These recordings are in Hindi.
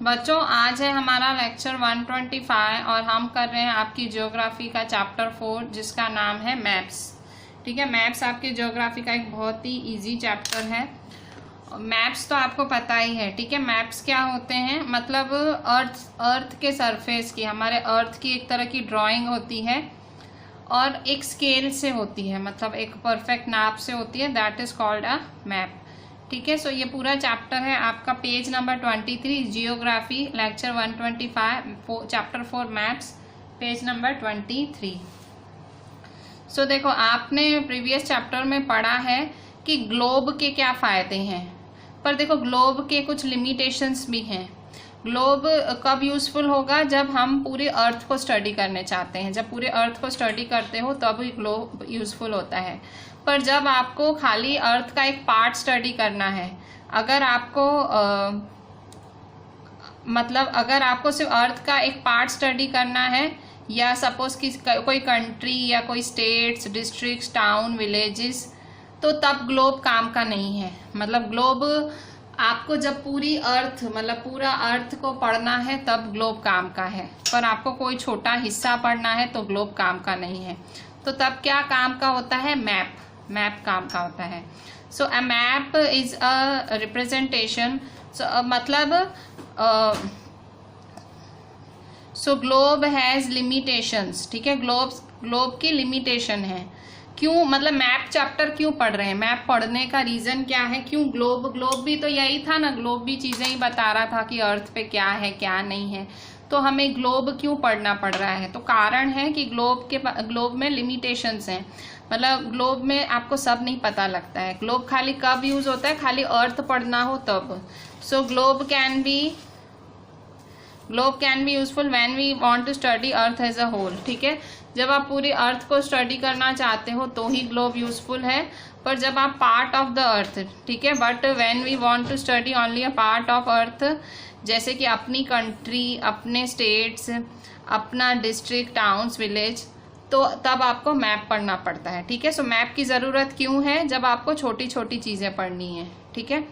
बच्चों आज है हमारा लेक्चर 125 और हम कर रहे हैं आपकी ज्योग्राफी का चैप्टर 4 जिसका नाम है मैप्स। ठीक है, मैप्स आपकी ज्योग्राफी का एक बहुत ही इजी चैप्टर है। मैप्स तो आपको पता ही है। ठीक है, मैप्स क्या होते हैं, मतलब अर्थ के सरफेस की, हमारे अर्थ की एक तरह की ड्राइंग होती है और एक स्केल से होती है, मतलब एक परफेक्ट नाप से होती है, that is called a map. ठीक है, सो ये पूरा चैप्टर है आपका page number 23, geography lecture 125 chapter 4 maps, page number 23। सो देखो, आपने प्रीवियस चैप्टर में पढ़ा है कि ग्लोब के क्या फ़ायदे हैं, पर देखो ग्लोब के कुछ लिमिटेशंस भी हैं। ग्लोब कब यूज़फुल होगा, जब हम पूरे अर्थ को स्टडी करने चाहते हैं। जब पूरे अर्थ को स्टडी करते हो तब ही ग्लोब यूज़फुल होता है। पर जब आपको खाली अर्थ का एक पार्ट स्टडी करना है, अगर आपको अगर आपको सिर्फ अर्थ का एक पार्ट स्टडी करना है, या सपोज कि कोई कंट्री या कोई स्टेट्स, डिस्ट्रिक्ट्स, टाउन, विलेजेस, तो तब ग्लोब काम का नहीं है। मतलब ग्लोब आपको जब पूरी अर्थ, मतलब पूरा अर्थ को पढ़ना है तब ग्लोब काम का है, पर आपको कोई छोटा हिस्सा पढ़ना है तो ग्लोब काम का नहीं है। तो तब क्या काम का होता है, मैप काम का होता है। So a map is a representation, so globe has limitations. ठीक है, ग्लोब की लिमिटेशन है। क्यों, मतलब मैप चैप्टर क्यों पढ़ रहे हैं, मैप पढ़ने का रीजन क्या है, क्यों ग्लोब भी तो यही था ना, ग्लोब भी चीजें ही बता रहा था कि अर्थ पे क्या है क्या नहीं है। तो हमें ग्लोब क्यों पढ़ना पड़ रहा है, तो कारण है कि ग्लोब में लिमिटेशंस हैं। मतलब ग्लोब में आपको सब नहीं पता लगता है। ग्लोब खाली कब यूज होता है, खाली अर्थ पढ़ना हो तब। So globe can be useful when we want to study earth as a whole. ठीक है, जब आप पूरी अर्थ को स्टडी करना चाहते हो तो ही ग्लोब यूजफुल है, पर जब आप पार्ट ऑफ द अर्थ, ठीक है, but when we want to study only a part of earth, जैसे कि अपनी कंट्री, अपने स्टेट्स, अपना डिस्ट्रिक्ट, टाउन्स, विलेज, तो तब आपको मैप पढ़ना पड़ता है। ठीक है, सो मैप की ज़रूरत क्यों है, जब आपको छोटी छोटी चीज़ें पढ़नी है। ठीक है,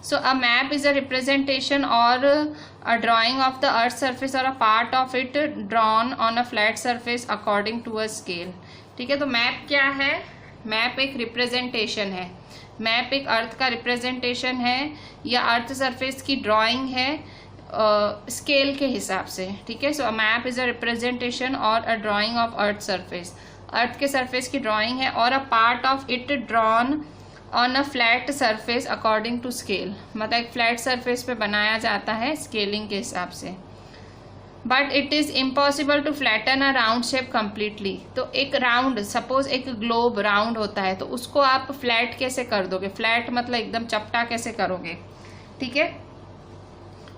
so a map is a representation or a drawing of the earth surface or a part of it drawn on a flat surface according to a scale. ठीक है, तो मैप क्या है, मैप एक रिप्रेजेंटेशन है। मैप एक अर्थ का रिप्रेजेंटेशन है या अर्थ सरफेस की ड्राइंग है स्केल के हिसाब से। ठीक है, so a map is a representation or a drawing of earth surface, earth के सरफेस की ड्राइंग है, or a part of it drawn on a flat surface according to scale, मतलब एक फ्लैट सरफेस पे बनाया जाता है स्केलिंग के हिसाब से। But it is impossible to flatten a round shape completely. तो एक राउंड, सपोज एक ग्लोब राउंड होता है, तो उसको आप फ्लैट कैसे कर दोगे, फ्लैट मतलब एकदम चपटा कैसे करोगे। ठीक है,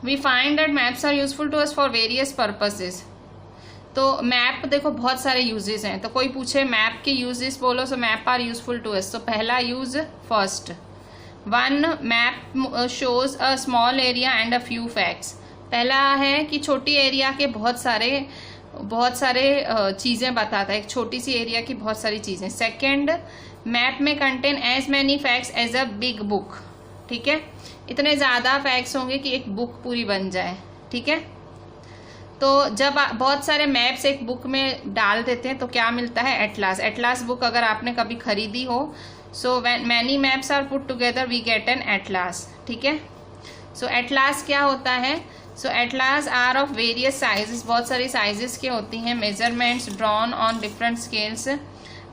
we find that maps are useful to us for various purposes. तो मैप देखो बहुत सारे यूजेस हैं, तो कोई पूछे मैप के यूजेस बोलो, so map are useful to us. तो पहला use, first one, map shows a small area and a few facts. पहला है कि छोटी एरिया के बहुत सारे चीज़ें बताता है, एक छोटी सी एरिया की बहुत सारी चीज़ें। सेकेंड, मैप में contain as many facts as a big book. ठीक है, इतने ज़्यादा फैक्ट्स होंगे कि एक बुक पूरी बन जाए। ठीक है, तो जब बहुत सारे मैप्स एक बुक में डाल देते हैं तो क्या मिलता है, एटलास बुक अगर आपने कभी खरीदी हो, so when many maps are put together we get an atlas. ठीक है, सो एटलास क्या होता है, सो atlas are of various sizes, बहुत सारी साइजेस के होती हैं, measurements drawn on different scales.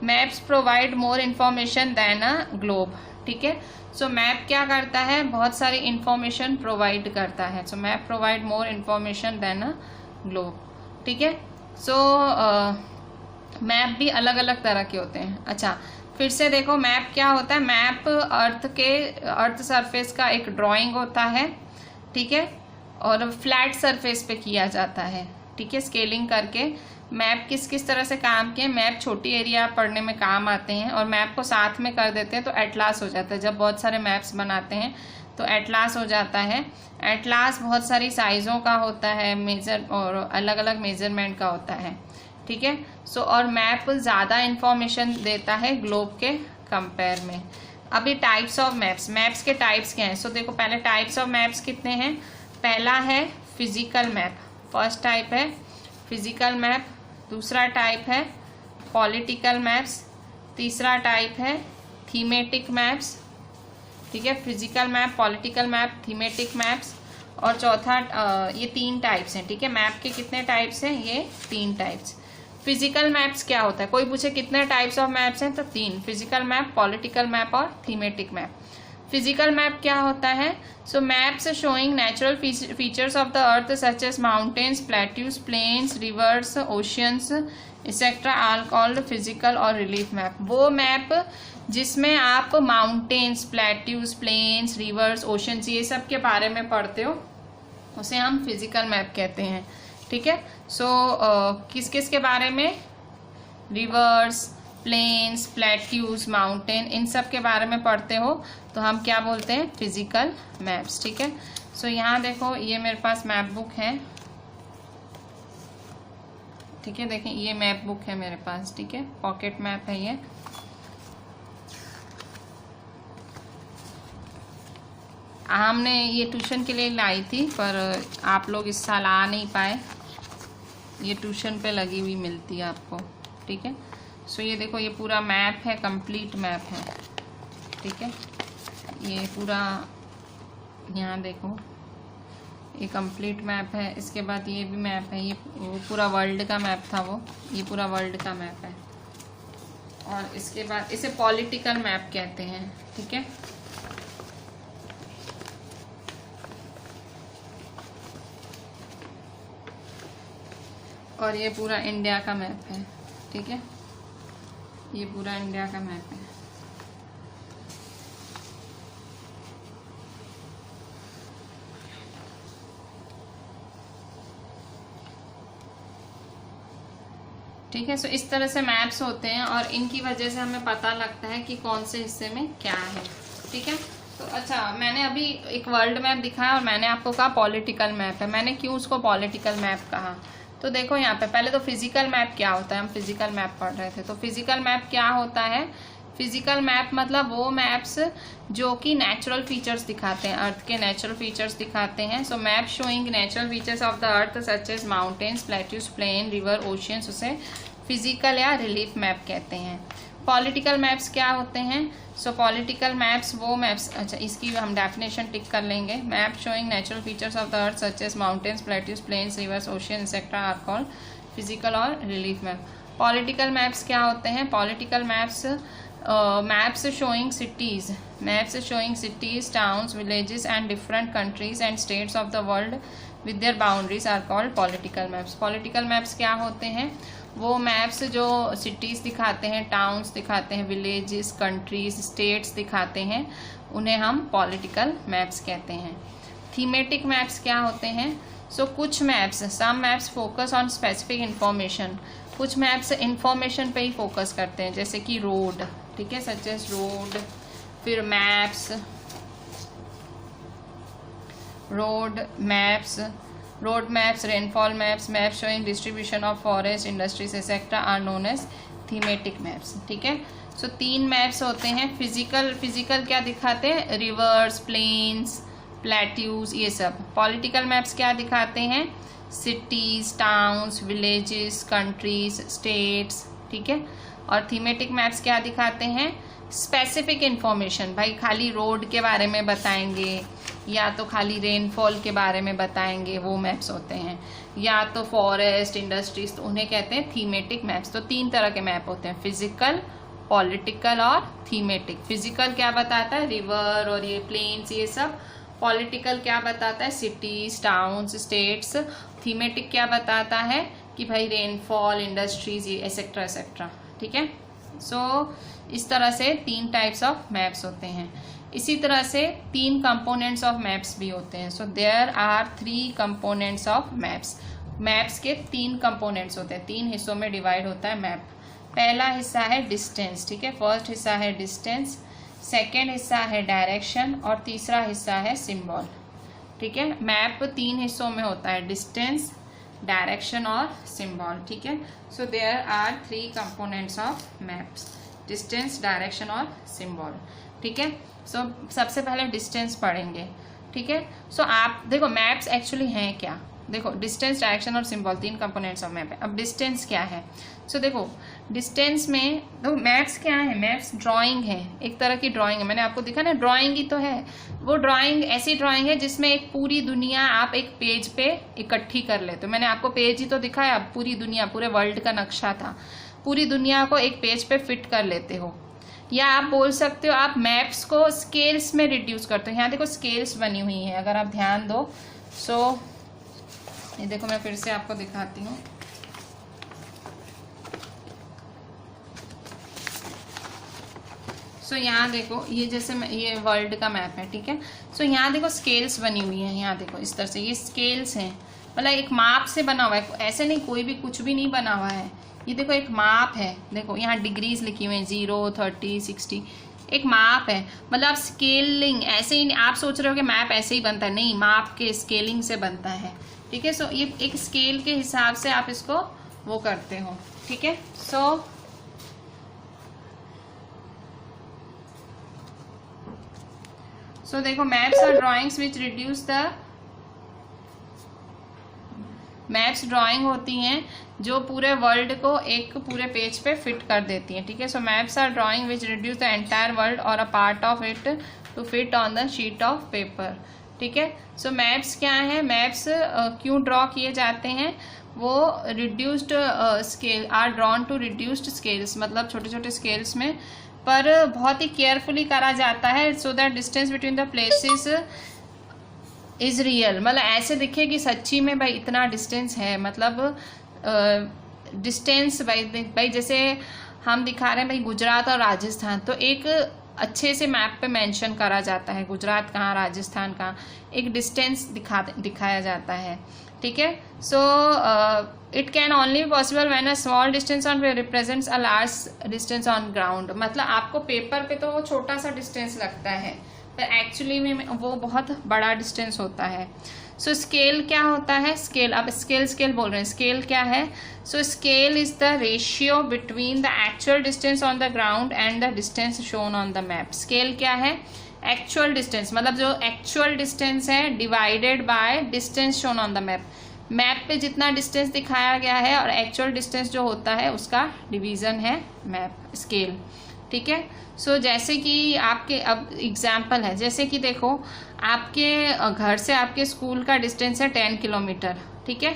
Maps provide more information than a globe. ठीक है, सो मैप क्या करता है, बहुत सारी इंफॉर्मेशन प्रोवाइड करता है। So map provide more information than a globe. ठीक है, सो मैप भी अलग अलग तरह के होते हैं। अच्छा, फिर से देखो मैप क्या होता है, मैप अर्थ सरफेस का एक ड्राइंग होता है। ठीक है, और फ्लैट सरफेस पे किया जाता है। ठीक है, स्केलिंग करके। मैप किस किस तरह से काम किए, मैप छोटी एरिया पढ़ने में काम आते हैं, और मैप को साथ में कर देते हैं तो एटलास हो जाता है। जब बहुत सारे मैप्स बनाते हैं तो एटलास हो जाता है। एटलास बहुत सारी साइज़ों का होता है, मेजर और अलग अलग मेजरमेंट का होता है। ठीक है, सो और मैप ज़्यादा इंफॉर्मेशन देता है ग्लोब के कंपेयर में। अभी टाइप्स ऑफ मैप्स के टाइप्स क्या हैं, सो देखो पहले टाइप्स ऑफ मैप्स कितने हैं। पहला है फिजिकल मैप, फर्स्ट टाइप है फिजिकल मैप, दूसरा टाइप है पॉलिटिकल मैप्स, तीसरा टाइप है थीमेटिक मैप्स, ठीक है, physical map, political map, thematic maps, और चौथा ये 3 टाइप्स हैं, ठीक है। मैप के कितने टाइप्स हैं? ये 3 टाइप्स। फिजिकल मैप्स क्या होता है? कोई पूछे कितने टाइप्स ऑफ मैप्स हैं, तो 3, फिजिकल मैप, पॉलिटिकल मैप और थीमेटिक मैप। फिजिकल मैप क्या होता है? So maps showing natural features of the earth such as mountains, plateaus, plains, rivers, oceans etcetera are called physical और रिलीफ मैप। वो मैप जिसमें आप mountains, plateaus, plains, rivers, oceans ये सब के बारे में पढ़ते हो उसे हम फिजिकल मैप कहते हैं, ठीक है। सो किस किस के बारे में? रिवर्स, प्लेन्स, प्लेट्यूज, माउंटेन, इन सब के बारे में पढ़ते हो तो हम क्या बोलते हैं? फिजिकल मैप्स, ठीक है। सो यहाँ देखो, ये मेरे पास मैप बुक है, ठीक है। देखें, ये मैप बुक है मेरे पास, ठीक है, पॉकेट मैप है ये। हमने ये ट्यूशन के लिए लाई थी, पर आप लोग इस साल आ नहीं पाए, ये ट्यूशन पे लगी हुई मिलती है आपको, ठीक है। सो ये देखो, ये पूरा मैप है, कंप्लीट मैप है, ठीक है। ये पूरा यहाँ देखो, ये कंप्लीट मैप है। इसके बाद ये भी मैप है, ये वो पूरा वर्ल्ड का मैप था, वो ये पूरा वर्ल्ड का मैप है। और इसके बाद इसे पॉलिटिकल मैप कहते हैं, ठीक है। और ये पूरा इंडिया का मैप है, ठीक है, ये पूरा इंडिया का मैप है। ठीक है। सो इस तरह से मैप्स होते हैं और इनकी वजह से हमें पता लगता है कि कौन से हिस्से में क्या है, ठीक है। तो अच्छा, मैंने अभी एक वर्ल्ड मैप दिखाया और मैंने आपको कहा पॉलिटिकल मैप है। मैंने क्यों उसको पॉलिटिकल मैप कहा? तो देखो यहाँ पे पहले तो फिजिकल मैप क्या होता है, हम फिजिकल मैप पढ़ रहे थे। तो फिजिकल मैप क्या होता है? फिजिकल मैप मतलब वो मैप्स जो कि नेचुरल फीचर्स दिखाते हैं, अर्थ के नेचुरल फीचर्स दिखाते हैं। So map showing natural features of the earth such as mountains, plateaus, plain, river, oceans, उसे फिजिकल या रिलीफ मैप कहते हैं। पॉलिटिकल मैप्स क्या होते हैं? सो पॉलिटिकल मैप्स वो मैप्स, अच्छा इसकी हम डेफिनेशन टिक कर लेंगे। Map showing natural features of the earth such as mountains, plateaus, plains, rivers, ocean etcetera are called physical और रिलीफ मैप। पॉलिटिकल मैप्स क्या होते हैं? Political maps maps showing cities, towns, villages and different countries and states of the world with their boundaries are called political maps. Political maps क्या होते हैं? वो मैप्स जो सिटीज़ दिखाते हैं, टाउन्स दिखाते हैं, विलेजेस, कंट्रीज, स्टेट्स दिखाते हैं, उन्हें हम पॉलिटिकल मैप्स कहते हैं। थीमेटिक मैप्स क्या होते हैं? सो कुछ maps, some maps focus on specific information, कुछ मैप्स इंफॉर्मेशन पे ही फोकस करते हैं, जैसे कि रोड, ठीक है, सच एज रोड। फिर maps, road maps, rainfall maps, map showing distribution of forest, industries etcetera are known as thematic maps, ठीक है। सो 3 मैप्स होते हैं। फिजिकल क्या दिखाते हैं? रिवर्स, प्लेन्स, प्लेट्यूज, ये सब। पॉलिटिकल मैप्स क्या दिखाते हैं? Cities, towns, villages, countries, states, ठीक है। और थीमेटिक मैप्स क्या दिखाते हैं? स्पेसिफिक इंफॉर्मेशन, भाई खाली रोड के बारे में बताएंगे या तो खाली रेनफॉल के बारे में बताएंगे, वो मैप्स होते हैं, या तो फॉरेस्ट, इंडस्ट्रीज, तो उन्हें कहते हैं थीमेटिक मैप्स। तो 3 तरह के मैप होते हैं, फिजिकल, पॉलिटिकल और थीमेटिक। फिजिकल क्या बताता है? रिवर और ये प्लेन्स, ये सब। पॉलिटिकल क्या बताता है? Cities, towns, states. थीमेटिक क्या बताता है? कि भाई रेनफॉल, इंडस्ट्रीज, ये एक्सेट्रा एक्सेट्रा, ठीक है। सो इस तरह से 3 टाइप्स ऑफ मैप्स होते हैं। इसी तरह से 3 कंपोनेंट्स ऑफ मैप्स भी होते हैं। So there are 3 components of maps. Maps के 3 कंपोनेंट्स होते हैं, 3 हिस्सों में डिवाइड होता है मैप। पहला हिस्सा है डिस्टेंस, ठीक है, फर्स्ट हिस्सा है डिस्टेंस, सेकेंड हिस्सा है डायरेक्शन और तीसरा हिस्सा है सिंबल, ठीक है। मैप 3 हिस्सों में होता है, डिस्टेंस, डायरेक्शन और सिंबल, ठीक है। So there are 3 components of maps, distance, direction और सिंबल, ठीक है। सो सबसे पहले डिस्टेंस पढ़ेंगे। ठीक है। सो आप देखो मैप्स एक्चुअली हैं क्या, देखो डिस्टेंस, डायरेक्शन और सिंबल, 3 कंपोनेंट्स ऑफ मैप है। अब डिस्टेंस क्या है, सो देखो डिस्टेंस में तो मैप्स क्या है, मैप्स ड्राइंग है, एक तरह की ड्राइंग है। मैंने आपको दिखा ना, ड्राइंग ही तो है वो। ड्राइंग ऐसी ड्राइंग है जिसमें एक पूरी दुनिया आप एक पेज पे इकट्ठी कर लेते हो। मैंने आपको पेज ही तो दिखाया, पूरी दुनिया, पूरे वर्ल्ड का नक्शा था, पूरी दुनिया को एक पेज पे फिट कर लेते हो। या आप बोल सकते हो आप मैप्स को स्केल्स में रिड्यूस करते हो। यहाँ देखो स्केल्स बनी हुई है, अगर आप ध्यान दो। सो ये देखो मैं फिर से आपको दिखाती हूँ। सो यहाँ देखो, ये जैसे ये वर्ल्ड का मैप है, ठीक है। सो यहाँ देखो स्केल्स बनी हुई है, यहाँ देखो इस तरह से ये स्केल्स हैं, मतलब एक माप से बना हुआ है, ऐसे नहीं कोई भी कुछ भी नहीं बना हुआ है। ये देखो एक माप है, देखो यहाँ डिग्रीज लिखी हुई हैं 0, 30, 60, एक माप है। मतलब आप स्केलिंग ऐसे ही आप सोच रहे हो कि मैप ऐसे ही बनता है, नहीं, माप के स्केलिंग से बनता है, ठीक है। सो ये एक स्केल के हिसाब से आप इसको वो करते हो, ठीक है। सो देखो maps are drawings which reduce the, maps drawing होती हैं जो पूरे वर्ल्ड को एक पूरे पेज पे फिट कर देती हैं, ठीक है। So maps are drawing which reduce the entire world or a part of it to fit on the sheet of paper, ठीक है। सो मैप्स क्या है, मैप्स क्यों ड्रॉ किए जाते हैं, वो reduced scale are drawn to reduced scales, मतलब छोटे छोटे स्केल्स में, पर बहुत ही केयरफुली करा जाता है, so that distance between the places is real, मतलब ऐसे दिखे कि सच्ची में भाई इतना डिस्टेंस है, मतलब डिस्टेंस भाई जैसे हम दिखा रहे हैं भाई गुजरात और राजस्थान, तो एक अच्छे से मैप पे मेंशन करा जाता है गुजरात कहाँ, राजस्थान कहाँ, एक डिस्टेंस दिखाया जाता है, ठीक है। So it can only possible when a small distance on represents a large distance on ground, मतलब आपको पेपर पे तो वो छोटा सा डिस्टेंस लगता है, पर एक्चुअली में वो बहुत बड़ा डिस्टेंस होता है। सो स्केल क्या होता है, स्केल, अब स्केल बोल रहे हैं, स्केल क्या है। So scale is the ratio between the actual distance on the ground and the distance shown on the map. Scale क्या है, एक्चुअल डिस्टेंस, मतलब जो एक्चुअल डिस्टेंस है divided by distance shown on the map. Map पे जितना डिस्टेंस दिखाया गया है और एक्चुअल डिस्टेंस जो होता है उसका डिवीजन है मैप, स्केल, ठीक है। सो जैसे कि आपके, अब एग्जाम्पल है, जैसे कि देखो आपके घर से आपके स्कूल का डिस्टेंस है 10 किलोमीटर, ठीक है।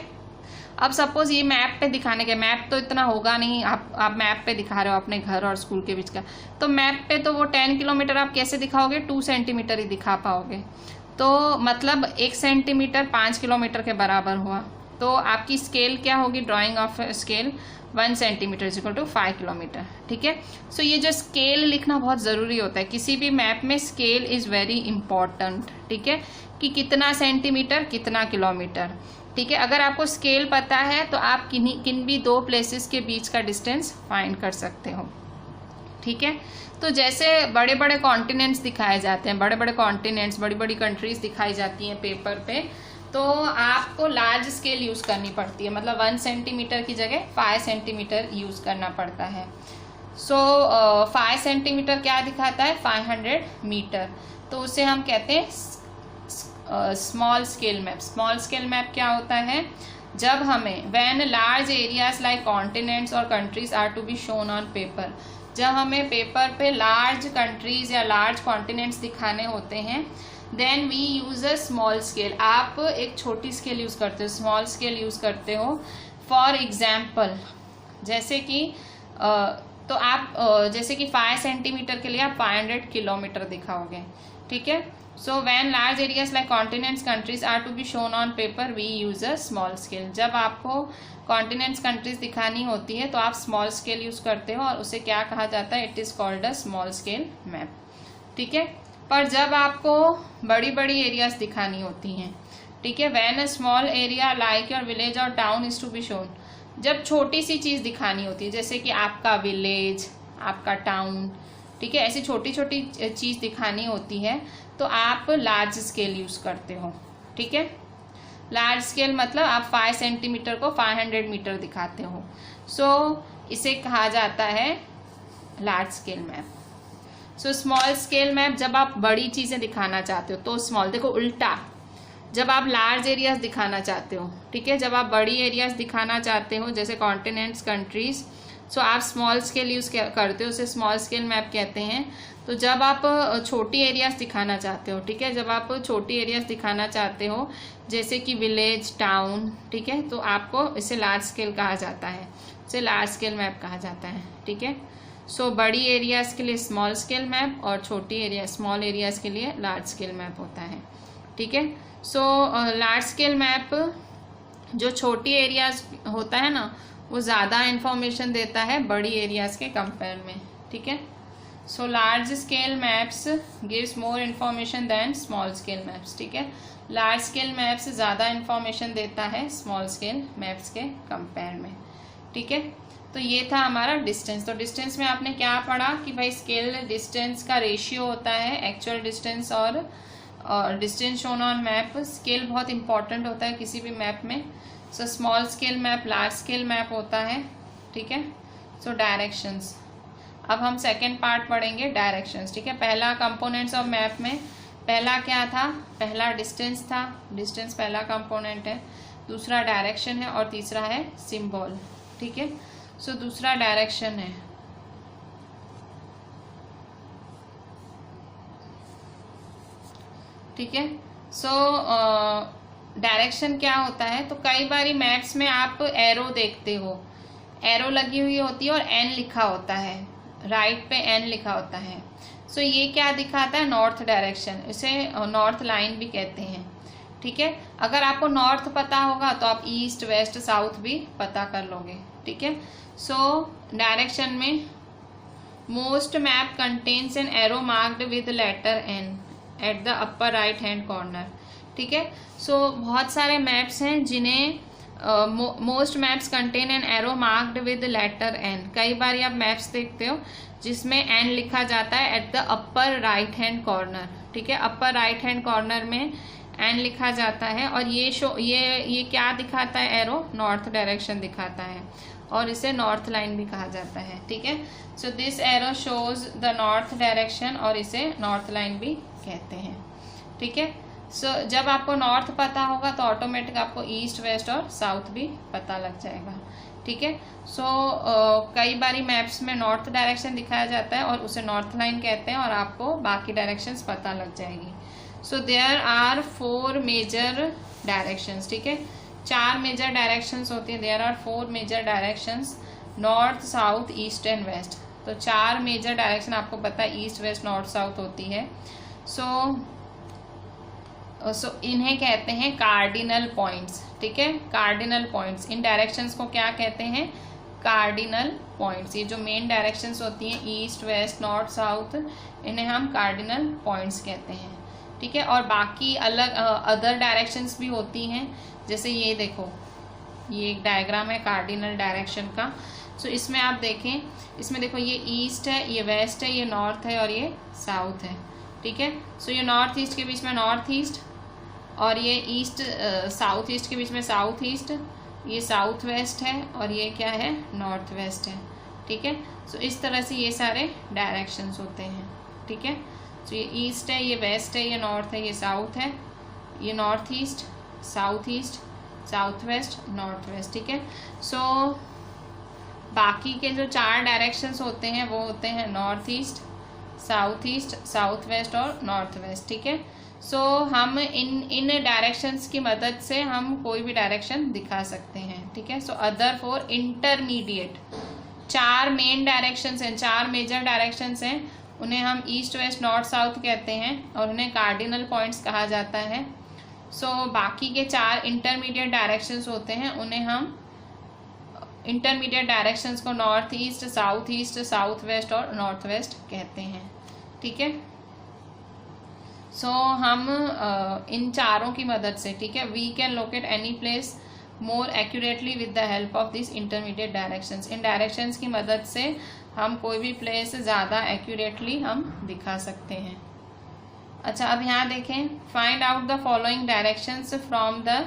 अब सपोज ये मैप पे दिखाने के, मैप तो इतना होगा नहीं, आप मैप पे दिखा रहे हो अपने घर और स्कूल के बीच का, तो मैप पे तो वो 10 किलोमीटर आप कैसे दिखाओगे, 2 सेंटीमीटर ही दिखा पाओगे, तो मतलब 1 सेंटीमीटर 5 किलोमीटर के बराबर हुआ। तो आपकी स्केल क्या होगी, drawing of scale 1 centimetre is equal to 5 kilometre, ठीक है। सो ये जो स्केल लिखना बहुत ज़रूरी होता है किसी भी मैप में, स्केल इज़ वेरी इंपॉर्टेंट, ठीक है, कि कितना सेंटीमीटर कितना किलोमीटर, ठीक है। अगर आपको स्केल पता है तो आप किन भी 2 प्लेसेस के बीच का डिस्टेंस फाइंड कर सकते हो, ठीक है। तो जैसे बड़े बड़े कॉन्टिनेंट्स दिखाए जाते हैं, बड़े बड़े कॉन्टिनेंट्स, बड़ी बड़ी कंट्रीज दिखाई जाती हैं पेपर पे, तो आपको लार्ज स्केल यूज़ करनी पड़ती है, मतलब 1 सेंटीमीटर की जगह 5 सेंटीमीटर यूज़ करना पड़ता है। सो 5 सेंटीमीटर क्या दिखाता है, 500 मीटर, तो उसे हम कहते हैं small scale map. Small scale map क्या होता है, जब हमें when large areas like continents or countries are to be shown on paper, जब हमें पेपर पे लार्ज कंट्रीज या लार्ज कॉन्टिनेंट्स दिखाने होते हैं, then we use a small scale, आप एक छोटी स्केल यूज़ करते हो, स्मॉल स्केल यूज़ करते हो। फॉर एग्जाम्पल जैसे कि तो आप जैसे कि 5 सेंटीमीटर के लिए आप 500 किलोमीटर दिखाओगे, ठीक है। So when large areas like continents countries are to be shown on paper we use a small scale, जब आपको कॉन्टिनेंट्स कंट्रीज दिखानी होती है तो आप स्मॉल स्केल यूज़ करते हो और उसे क्या कहा जाता है, it is called a small scale map, ठीक है। पर जब आपको बड़ी बड़ी एरियाज दिखानी होती हैं, ठीक है, when a small area like your village or town is to be shown, जब छोटी सी चीज़ दिखानी होती है, जैसे कि आपका विलेज, आपका टाउन, ठीक है, ऐसी छोटी छोटी चीज़ दिखानी होती है तो आप लार्ज स्केल यूज़ करते हो, ठीक है। लार्ज स्केल मतलब आप 5 सेंटीमीटर को 500 मीटर दिखाते हो, सो इसे कहा जाता है large scale map. So small scale map जब आप बड़ी चीजें दिखाना चाहते हो तो स्मॉल, देखो उल्टा, जब आप लार्ज एरियाज दिखाना चाहते हो, ठीक है, जब आप बड़ी एरियाज दिखाना चाहते हो जैसे कॉन्टिनेंट्स, कंट्रीज, सो आप स्मॉल स्केल यूज करते हो, उसे स्मॉल स्केल मैप कहते हैं। तो जब आप छोटी एरियाज दिखाना चाहते हो, ठीक है, जब आप छोटी एरियाज दिखाना चाहते हो जैसे कि विलेज, टाउन, ठीक है, तो आपको इसे लार्ज स्केल कहा जाता है, इसे लार्ज स्केल मैप कहा जाता है, ठीक है। सो बड़ी एरियाज के लिए स्मॉल स्केल मैप और छोटी एरिया स्मॉल एरियाज के लिए लार्ज स्केल मैप होता है, ठीक है। सो लार्ज स्केल मैप जो छोटी एरियाज होता है ना, वो ज़्यादा इंफॉर्मेशन देता है बड़ी एरियाज के कंपेयर में, ठीक है। So large scale maps gives more information than small scale maps, ठीक है। लार्ज स्केल मैप्स ज़्यादा इन्फॉर्मेशन देता है स्मॉल स्केल मैप्स के कंपेयर में, ठीक है। तो ये था हमारा डिस्टेंस। तो डिस्टेंस में आपने क्या पढ़ा कि भाई स्केल डिस्टेंस का रेशियो होता है एक्चुअल डिस्टेंस और distance shown on map. Scale बहुत इंपॉर्टेंट होता है किसी भी मैप में। So small scale map, large scale map होता है, ठीक है। सो डायरेक्शंस, अब हम सेकेंड पार्ट पढ़ेंगे डायरेक्शंस, ठीक है। पहला कंपोनेंट्स ऑफ मैप में पहला क्या था, पहला डिस्टेंस था, डिस्टेंस पहला कंपोनेंट है, दूसरा डायरेक्शन है और तीसरा है सिंबल, ठीक है। सो दूसरा डायरेक्शन है, ठीक है। सो डायरेक्शन क्या होता है, तो कई बारी मैप्स में आप एरो देखते हो, एरो लगी हुई होती है और एन लिखा होता है, राइट पे एन लिखा होता है। सो ये क्या दिखाता है, नॉर्थ डायरेक्शन, इसे नॉर्थ लाइन भी कहते हैं, ठीक है। अगर आपको नॉर्थ पता होगा तो आप ईस्ट, वेस्ट, साउथ भी पता कर लोगे, ठीक है। सो डायरेक्शन में most map contains an arrow marked with letter N at the upper right hand corner, ठीक है। सो बहुत सारे मैप्स हैं जिन्हें most maps contain an arrow marked with letter N. कई बार आप मैप्स देखते हो जिसमें एन लिखा जाता है eight the upper right hand corner, ठीक है। अपर राइट हैंड कॉर्नर में एन लिखा जाता है और ये क्या दिखाता है, एरो नॉर्थ डायरेक्शन दिखाता है और इसे नॉर्थ लाइन भी कहा जाता है, ठीक है। So this arrow shows the north direction और इसे नॉर्थ लाइन भी कहते हैं, ठीक है। सो जब आपको नॉर्थ पता होगा तो ऑटोमेटिक आपको ईस्ट, वेस्ट और साउथ भी पता लग जाएगा, ठीक है। सो कई बारी मैप्स में नॉर्थ डायरेक्शन दिखाया जाता है और उसे नॉर्थ लाइन कहते हैं और आपको बाकी डायरेक्शंस पता लग जाएगी। So there are 4 major directions, ठीक है। 4 मेजर डायरेक्शंस होती हैं, there are 4 major directions, north, south, east and west. तो 4 मेजर डायरेक्शन आपको पता है, ईस्ट, वेस्ट, नॉर्थ, साउथ होती है। सो इन्हें कहते हैं कार्डिनल पॉइंट्स, ठीक है। कार्डिनल पॉइंट्स, इन डायरेक्शंस को क्या कहते हैं, कार्डिनल पॉइंट्स। ये जो मेन डायरेक्शंस होती हैं ईस्ट, वेस्ट, नॉर्थ, साउथ, इन्हें हम कार्डिनल पॉइंट्स कहते हैं, ठीक है। और बाकी अलग अदर डायरेक्शंस भी होती हैं, जैसे ये देखो, ये एक डायग्राम है कार्डिनल डायरेक्शन का। सो इसमें आप देखें, इसमें देखो ये ईस्ट है, ये वेस्ट है, ये नॉर्थ है और ये साउथ है, ठीक है। सो ये नॉर्थ ईस्ट के बीच में नॉर्थ ईस्ट और ये ईस्ट साउथ ईस्ट के बीच में साउथ ईस्ट, ये साउथ वेस्ट है और ये क्या है, नॉर्थ वेस्ट है, ठीक है। सो इस तरह से ये सारे डायरेक्शंस होते हैं, ठीक है। सो ये ईस्ट है, ये वेस्ट है, ये नॉर्थ है, ये साउथ है, ये north east, south east, south west, north west, ठीक है। सो बाकी के जो 4 डायरेक्शंस होते हैं वो होते हैं नॉर्थ ईस्ट, साउथ वेस्ट और नॉर्थ वेस्ट, ठीक है। सो हम इन डायरेक्शंस की मदद से हम कोई भी डायरेक्शन दिखा सकते हैं, ठीक है। So other 4 intermediate, 4 main directions हैं, 4 मेजर डायरेक्शंस हैं, उन्हें हम ईस्ट, वेस्ट, नॉर्थ, साउथ कहते हैं और उन्हें कार्डिनल पॉइंट्स कहा जाता है। सो बाकी के 4 इंटरमीडिएट डायरेक्शंस होते हैं, उन्हें हम इंटरमीडिएट डायरेक्शंस को नॉर्थ ईस्ट, साउथ वेस्ट और नॉर्थ वेस्ट कहते हैं, ठीक है। सो हम इन चारों की मदद से, ठीक है, we can locate any place more accurately with the help of this intermediate directions. इन डायरेक्शंस की मदद से हम कोई भी प्लेस ज़्यादा एक्यूरेटली हम दिखा सकते हैं। अच्छा, अब यहाँ देखें, find out the following directions from the,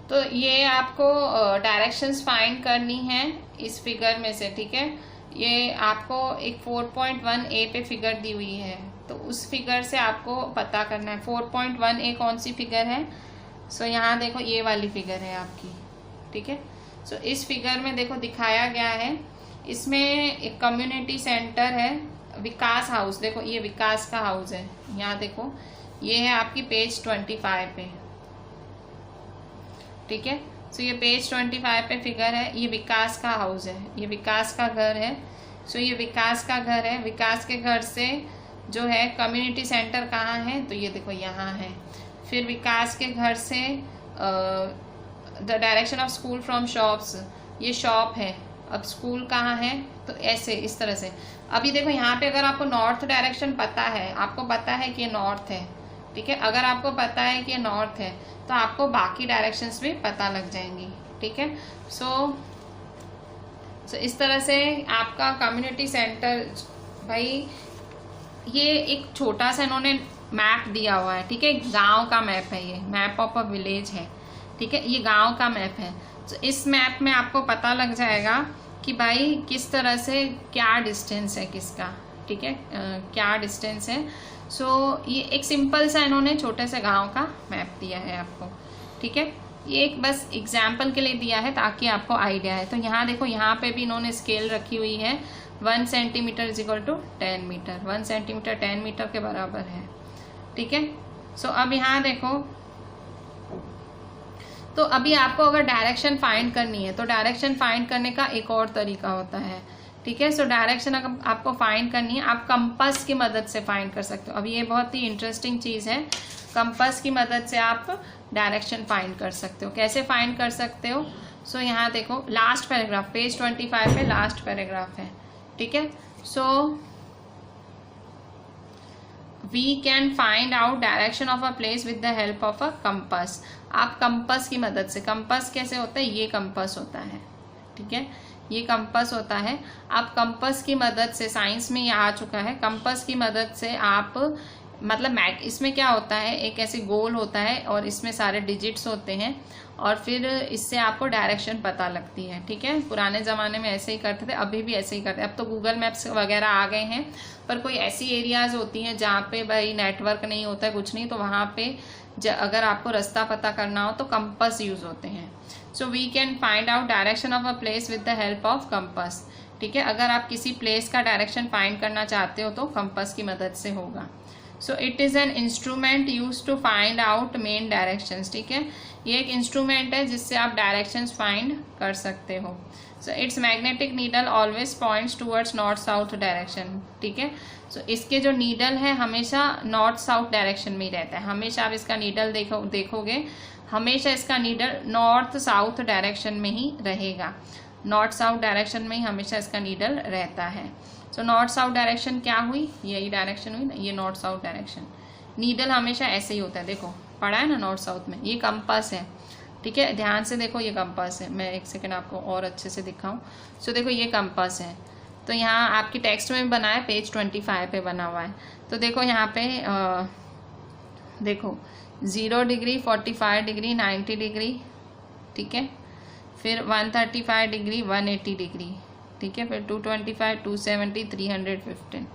तो ये आपको डायरेक्शंस फाइंड करनी है इस फिगर में से, ठीक है। ये आपको एक 4.1a पे फिगर दी हुई है, तो उस फिगर से आपको पता करना है 4.1a कौन सी फिगर है। सो यहाँ देखो ये वाली फिगर है आपकी, ठीक है। सो इस फिगर में देखो दिखाया गया है, इसमें एक कम्युनिटी सेंटर है, विकास हाउस, देखो ये विकास का हाउस है, यहाँ देखो ये है आपकी पेज 25 पे, ठीक है। सो ये पेज 25 पे फिगर है, ये विकास का हाउस है, ये विकास का घर है। सो ये विकास का घर है, विकास के घर से जो है कम्युनिटी सेंटर कहाँ है, तो ये देखो यहाँ है। फिर विकास के घर से the direction of school from shops, ये शॉप है, अब स्कूल कहाँ है, तो ऐसे इस तरह से। अभी देखो यहाँ पे अगर आपको नॉर्थ डायरेक्शन पता है, आपको पता है कि ये नॉर्थ है, ठीक है, अगर आपको पता है कि ये नॉर्थ है तो आपको बाकी डायरेक्शंस भी पता लग जाएंगी, ठीक है। सो इस तरह से आपका कम्युनिटी सेंटर, भाई ये एक छोटा सा इन्होंने मैप दिया हुआ है, ठीक है, गांव का मैप है, ये मैप ऑफ अ विलेज है, ठीक है, ये गांव का मैप है। तो इस मैप में आपको पता लग जाएगा कि भाई किस तरह से क्या डिस्टेंस है किसका, ठीक है, क्या डिस्टेंस है। सो ये एक सिंपल सा इन्होंने छोटे से गांव का मैप दिया है आपको, ठीक है। ये एक बस एग्जाम्पल के लिए दिया है ताकि आपको आइडिया है। तो यहाँ देखो, यहाँ पे भी इन्होंने स्केल रखी हुई है, 1 centimetre is equal to 10 metre, 1 centimetre 10 metre के बराबर है, ठीक है। सो अब यहाँ देखो, तो अभी आपको अगर डायरेक्शन फाइंड करनी है तो डायरेक्शन फाइंड करने का एक और तरीका होता है, ठीक है। सो डायरेक्शन अगर आपको फाइंड करनी है, आप कंपास की मदद से फाइंड कर सकते हो। अब ये बहुत ही इंटरेस्टिंग चीज़ है, कंपास की मदद से आप डायरेक्शन फाइंड कर सकते हो। कैसे फाइंड कर सकते हो? सो यहाँ देखो लास्ट पैराग्राफ, पेज 25 पे लास्ट पैराग्राफ है, ठीक है। So we can find out direction of a place with the help of a compass. आप कंपास की मदद से, कंपास कैसे होता है, ये कंपास होता है, ठीक है, ये कंपास होता है। आप कंपास की मदद से, साइंस में ये आ चुका है, कंपास की मदद से आप मतलब इसमें क्या होता है, एक ऐसे गोल होता है और इसमें सारे डिजिट्स होते हैं और फिर इससे आपको डायरेक्शन पता लगती है, ठीक है। पुराने ज़माने में ऐसे ही करते थे, अभी भी ऐसे ही करते हैं। अब तो गूगल मैप्स वगैरह आ गए हैं, पर कोई ऐसी एरियाज़ होती हैं जहाँ पे भाई नेटवर्क नहीं होता है, कुछ नहीं, तो वहाँ पे अगर आपको रास्ता पता करना हो तो कंपास यूज़ होते हैं। So we can find out direction of a place with the help of compass, ठीक है। अगर आप किसी प्लेस का डायरेक्शन फाइंड करना चाहते हो तो कंपास की मदद से होगा। So it is an instrument use to find out main directions, ठीक है। ये एक इंस्ट्रूमेंट है जिससे आप डायरेक्शंस फाइंड कर सकते हो। So it's magnetic needle always points towards north south direction, ठीक है। सो इसके जो नीडल है हमेशा नॉर्थ साउथ डायरेक्शन में ही रहता है, हमेशा आप इसका नीडल देखोगे हमेशा इसका नीडल नॉर्थ साउथ डायरेक्शन में ही रहेगा, नॉर्थ साउथ डायरेक्शन में ही हमेशा इसका नीडल रहता है। सो नॉर्थ साउथ डायरेक्शन क्या हुई, यही डायरेक्शन हुई ना, ये नॉर्थ साउथ डायरेक्शन। नीडल हमेशा ऐसे ही होता है, देखो पढ़ा है ना नॉर्थ साउथ में, ये कंपास है, ठीक है, ध्यान से देखो, ये कंपास है। मैं एक सेकंड आपको और अच्छे से दिखाऊं। सो देखो ये कंपास है, तो यहाँ आपकी टेक्स्ट में भी बना है, पेज 25 पे बना हुआ है। तो देखो यहाँ पे देखो 0 डिग्री, 45 डिग्री, 90 डिग्री, ठीक है, फिर 135 डिग्री, 180 डिग्री, ठीक है, फिर 225, 270, 315,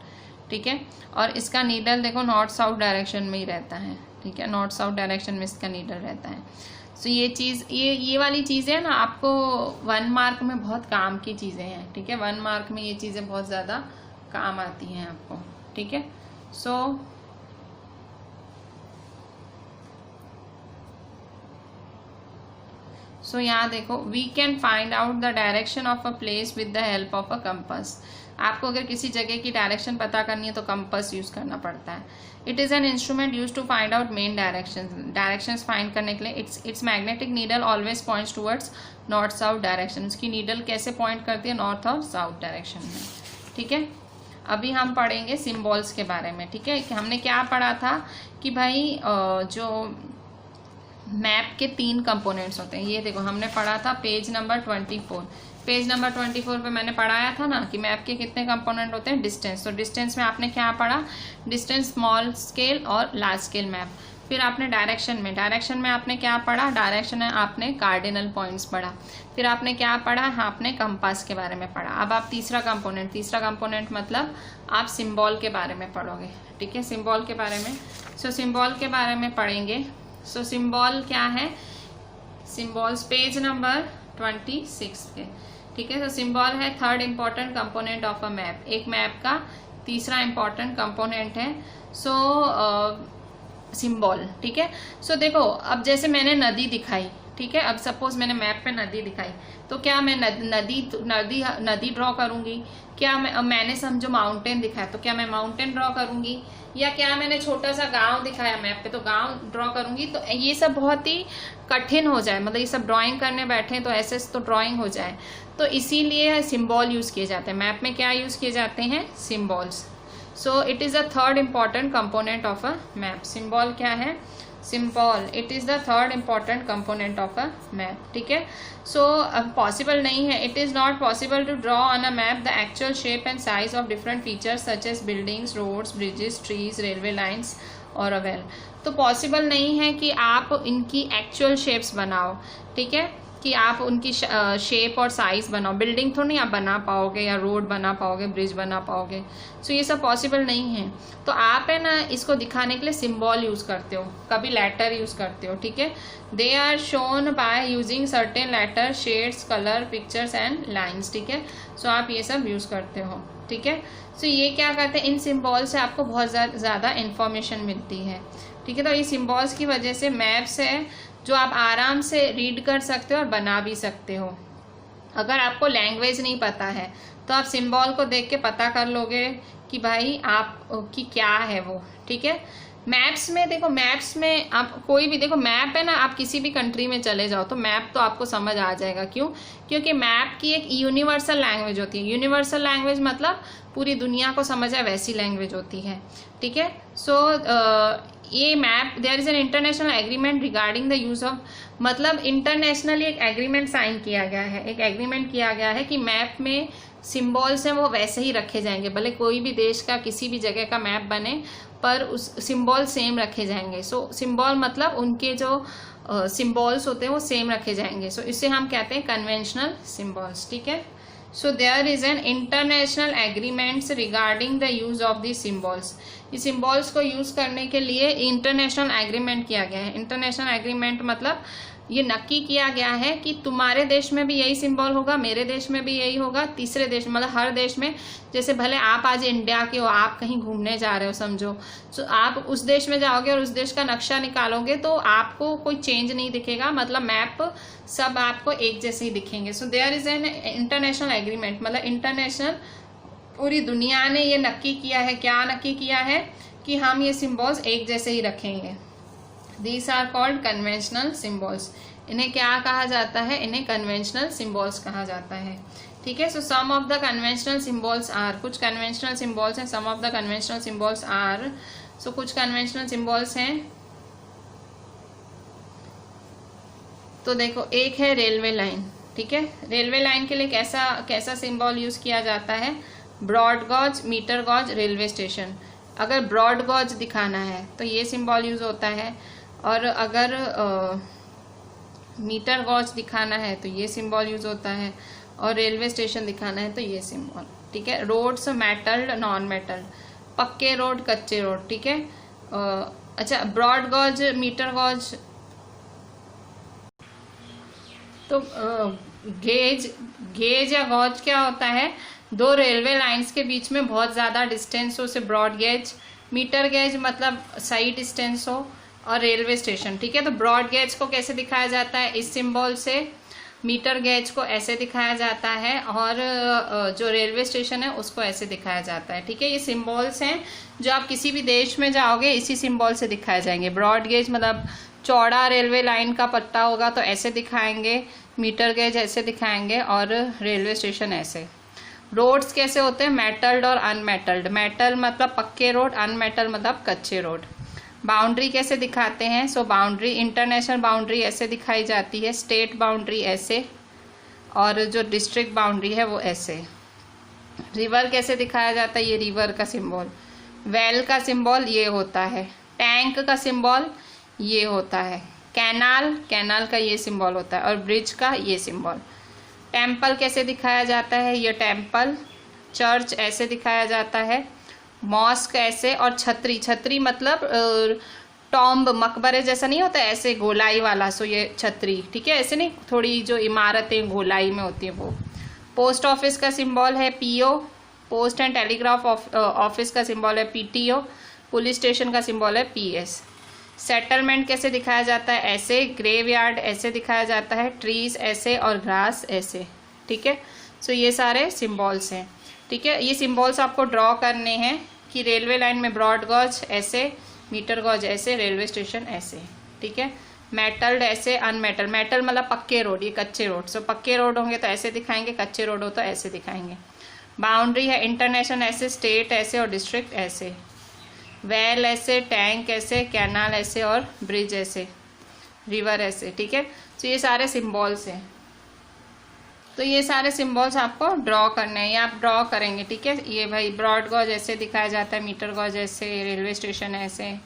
ठीक है। और इसका नीडल देखो नॉर्थ साउथ डायरेक्शन में ही रहता है, ठीक है, नॉर्थ साउथ डायरेक्शन में इसका नीडल रहता है। सो ये चीज़, ये वाली चीज़ें ना आपको 1 मार्क में बहुत काम की चीज़ें हैं, ठीक है, 1 मार्क में ये चीज़ें बहुत ज़्यादा काम आती हैं आपको, ठीक है। सो यहाँ देखो, we can find out the direction of a place with the help of a compass. आपको अगर किसी जगह की डायरेक्शन पता करनी है तो कंपास यूज़ करना पड़ता है। It is an instrument use to find out main directions find करने के लिए। Its magnetic needle always points towards north south direction. उसकी नीडल कैसे पॉइंट करती है, नॉर्थ और साउथ डायरेक्शन में, ठीक है। अभी हम पढ़ेंगे सिम्बॉल्स के बारे में, ठीक है। हमने क्या पढ़ा था कि भाई जो मैप के 3 कंपोनेंट्स होते हैं, ये देखो हमने पढ़ा था पेज नंबर 24। पेज नंबर 24 पे मैंने पढ़ाया था ना कि मैप के कितने कंपोनेंट होते हैं, डिस्टेंस। तो डिस्टेंस में आपने क्या पढ़ा, डिस्टेंस, स्मॉल स्केल और लार्ज स्केल मैप। फिर आपने डायरेक्शन में आपने क्या पढ़ा, डायरेक्शन में आपने कार्डिनल पॉइंट्स पढ़ा। फिर आपने क्या पढ़ा, आपने कंपास के बारे में पढ़ा। अब आप तीसरा कंपोनेंट मतलब आप सिंबल के बारे में पढ़ोगे, ठीक है, सिंबल के बारे में। सो सिंबल के बारे में पढ़ेंगे। सो सिंबल क्या है, सिंबल्स पेज नंबर 26 के, ठीक है। तो सिंबल है third important component of a map, एक मैप का तीसरा इम्पॉर्टेंट कंपोनेंट है। सो सिंबल, ठीक है। सो देखो, अब जैसे मैंने नदी दिखाई, ठीक है, अब सपोज मैंने मैप पे नदी दिखाई, तो क्या मैं नदी ड्रॉ करूंगी? क्या मैंने समझो माउंटेन दिखाया, तो क्या मैं माउंटेन ड्रॉ करूंगी? या क्या मैंने छोटा सा गांव दिखाया मैप पे, तो गांव ड्रॉ करूंगी? तो ये सब बहुत ही कठिन हो जाए, मतलब ये सब ड्राइंग करने बैठे तो ऐसे तो ड्राइंग हो जाए, तो इसीलिए सिंबल यूज किए जाते हैं। मैप में क्या यूज किए जाते हैं, symbols. So it is the third important component of a map. Symbol क्या है, symbol, it is the third important component of a map, ठीक है। सो अब पॉसिबल नहीं है, it is not possible to draw on a map the actual shape and size of different features such as buildings, roads, bridges, trees, railway lines और अ वेल। तो पॉसिबल नहीं है कि आप इनकी एक्चुअल शेप्स बनाओ, ठीक है, कि आप उनकी शेप और साइज बनाओ। बिल्डिंग तो नहीं आप बना पाओगे, या रोड बना पाओगे, ब्रिज बना पाओगे। सो ये सब पॉसिबल नहीं है। तो आप है ना इसको दिखाने के लिए सिंबल यूज करते हो, कभी लेटर यूज करते हो, ठीक है। They are shown by using certain letter, shades, colour, pictures and lines, ठीक है। सो आप ये सब यूज करते हो, ठीक है। सो ये क्या करते हैं, इन सिंबल से आपको बहुत ज़्यादा इंफॉर्मेशन मिलती है, ठीक है। तो ये सिंबल्स की वजह से मैप्स है जो आप आराम से रीड कर सकते हो और बना भी सकते हो। अगर आपको लैंग्वेज नहीं पता है तो आप सिंबल को देख के पता कर लोगे कि भाई आप की क्या है वो, ठीक है। मैप्स में देखो, मैप्स में आप कोई भी देखो, मैप है ना, आप किसी भी कंट्री में चले जाओ तो मैप तो आपको समझ आ जाएगा। क्यों? क्योंकि मैप की एक यूनिवर्सल लैंग्वेज होती है। यूनिवर्सल लैंग्वेज मतलब पूरी दुनिया को समझ आए वैसी लैंग्वेज होती है, ठीक है। सो ये map, there is an international agreement regarding the use of, मतलब इंटरनेशनली एक एग्रीमेंट साइन किया गया है, एक एग्रीमेंट किया गया है कि मैप में सिंबल्स हैं वो वैसे ही रखे जाएंगे, भले कोई भी देश का किसी भी जगह का मैप बने पर उस सिंबल सेम रखे जाएंगे। सो सिंबल मतलब उनके जो सिंबल्स होते हैं वो सेम रखे जाएंगे। सो इसे हम कहते हैं कन्वेंशनल सिंबल्स, ठीक है। So there is an international agreements regarding the use of the symbols. इस सिंबल्स को यूज करने के लिए इंटरनेशनल एग्रीमेंट किया गया है। इंटरनेशनल एग्रीमेंट मतलब ये नक्की किया गया है कि तुम्हारे देश में भी यही सिंबल होगा, मेरे देश में भी यही होगा, तीसरे देश मतलब हर देश में। जैसे भले आप आज इंडिया के हो, आप कहीं घूमने जा रहे हो समझो, तो आप उस देश में जाओगे और उस देश का नक्शा निकालोगे तो आपको कोई चेंज नहीं दिखेगा, मतलब मैप सब आपको एक जैसे ही दिखेंगे। So there is an international agreement, मतलब इंटरनेशनल पूरी दुनिया ने ये नक्की किया है। क्या नक्की किया है? कि हम ये सिंबल्स एक जैसे ही रखेंगे। These are called conventional symbols. इन्हें क्या कहा जाता है? इन्हें conventional symbols कहा जाता है, ठीक है। So some of the conventional symbols are, कुछ conventional symbols हैं, some of the conventional symbols are, so कुछ conventional symbols हैं। तो देखो, एक है रेलवे लाइन, ठीक है। रेलवे लाइन के लिए कैसा सिंबल यूज किया जाता है? Broad gauge, metre gauge, railway station. अगर ब्रॉड गॉज दिखाना है तो ये सिंबल यूज होता है, और अगर मीटर गॉज दिखाना है तो ये सिंबल यूज होता है, और रेलवे स्टेशन दिखाना है तो ये सिंबल, ठीक है। रोड्स मेटल्ड, नॉन मेटल्ड, पक्के रोड, कच्चे रोड, ठीक है। अच्छा, ब्रॉड गॉज, मीटर गॉज, तो गेज या गॉज क्या होता है? दो रेलवे लाइंस के बीच में बहुत ज़्यादा डिस्टेंस हो, उसे ब्रॉड गेज। मीटर गेज मतलब सही डिस्टेंस हो, और रेलवे स्टेशन, ठीक है। तो ब्रॉड गेज को कैसे दिखाया जाता है? इस सिंबल से। मीटर गेज को ऐसे दिखाया जाता है, और जो रेलवे स्टेशन है उसको ऐसे दिखाया जाता है, ठीक है। ये सिंबल्स हैं जो आप किसी भी देश में जाओगे इसी सिंबल से दिखाए जाएंगे। ब्रॉड गेज मतलब चौड़ा रेलवे लाइन का पट्टा होगा तो ऐसे दिखाएंगे, मीटर गेज ऐसे दिखाएंगे, और रेलवे स्टेशन ऐसे। रोड्स कैसे होते हैं? मेटल्ड और अनमेटल्ड। मेटल मतलब पक्के रोड, अनमेटल मतलब कच्चे रोड। बाउंड्री कैसे दिखाते हैं? सो बाउंड्री, इंटरनेशनल बाउंड्री ऐसे दिखाई जाती है, स्टेट बाउंड्री ऐसे, और जो डिस्ट्रिक्ट बाउंड्री है वो ऐसे। रिवर कैसे दिखाया जाता है? ये रिवर का सिंबल। वेल का सिंबल ये होता है। टैंक का सिंबल ये होता है। कैनाल, कैनाल का ये सिंबल होता है, और ब्रिज का ये सिंबल। टेम्पल कैसे दिखाया जाता है, ये टेम्पल। चर्च ऐसे दिखाया जाता है, मॉस्क ऐसे, और छतरी, छतरी मतलब टॉम्ब, मकबरे जैसा नहीं होता ऐसे गोलाई वाला, सो ये छतरी, ठीक है, ऐसे नहीं, थोड़ी जो इमारतें गोलाई में होती हैं वो। पोस्ट ऑफिस का सिंबल है PO, post and telegraph office का सिंबल है पीटीओ, पुलिस स्टेशन का सिंबल है पीएस। सेटलमेंट कैसे दिखाया जाता है, ऐसे। ग्रेवयार्ड ऐसे दिखाया जाता है, ट्रीज ऐसे, और ग्रास ऐसे, ठीक है। सो ये सारे सिंबल्स हैं, ठीक है। ये सिंबल्स आपको ड्रॉ करने हैं कि रेलवे लाइन में ब्रॉड गॉज ऐसे, मीटर गॉज ऐसे, रेलवे स्टेशन ऐसे, ठीक है। मेटल्ड ऐसे, अनमेटल, मेटल मतलब पक्के रोड, ये कच्चे रोड। सो पक्के रोड होंगे तो ऐसे दिखाएंगे, कच्चे रोड हो तो ऐसे दिखाएंगे। बाउंड्री है इंटरनेशनल ऐसे, स्टेट ऐसे, और डिस्ट्रिक्ट ऐसे। वेल ऐसे, टैंक ऐसे, कैनाल ऐसे, और ब्रिज ऐसे, रिवर ऐसे, ठीक है। तो ये सारे सिंबल्स हैं। तो ये सारे सिंबल्स आपको ड्रॉ करने हैं, ये आप ड्रॉ करेंगे, ठीक है। ये भाई ब्रॉड गॉज ऐसे दिखाया जाता है, मीटर गॉज ऐसे, रेलवे स्टेशन ऐसे,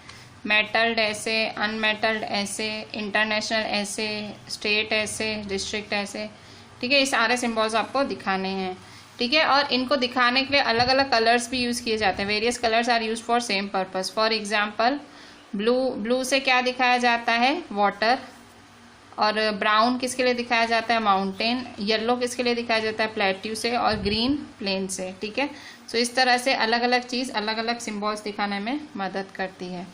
मेटल्ड ऐसे, अनमेटल्ड ऐसे, इंटरनेशनल ऐसे, स्टेट ऐसे, डिस्ट्रिक्ट ऐसे, ठीक है। ये सारे सिंबल्स आपको दिखाने हैं, ठीक है। और इनको दिखाने के लिए अलग अलग कलर्स भी यूज़ किए जाते हैं। Various colours are use for same purpose. For example blue, blue से क्या दिखाया जाता है, वाटर। और ब्राउन किसके लिए दिखाया जाता है, माउंटेन। येलो किसके लिए दिखाया जाता है, प्लेट्यू से। और ग्रीन प्लेन से, ठीक है। सो इस तरह से अलग अलग चीज़ अलग अलग सिंबल्स दिखाने में मदद करती है,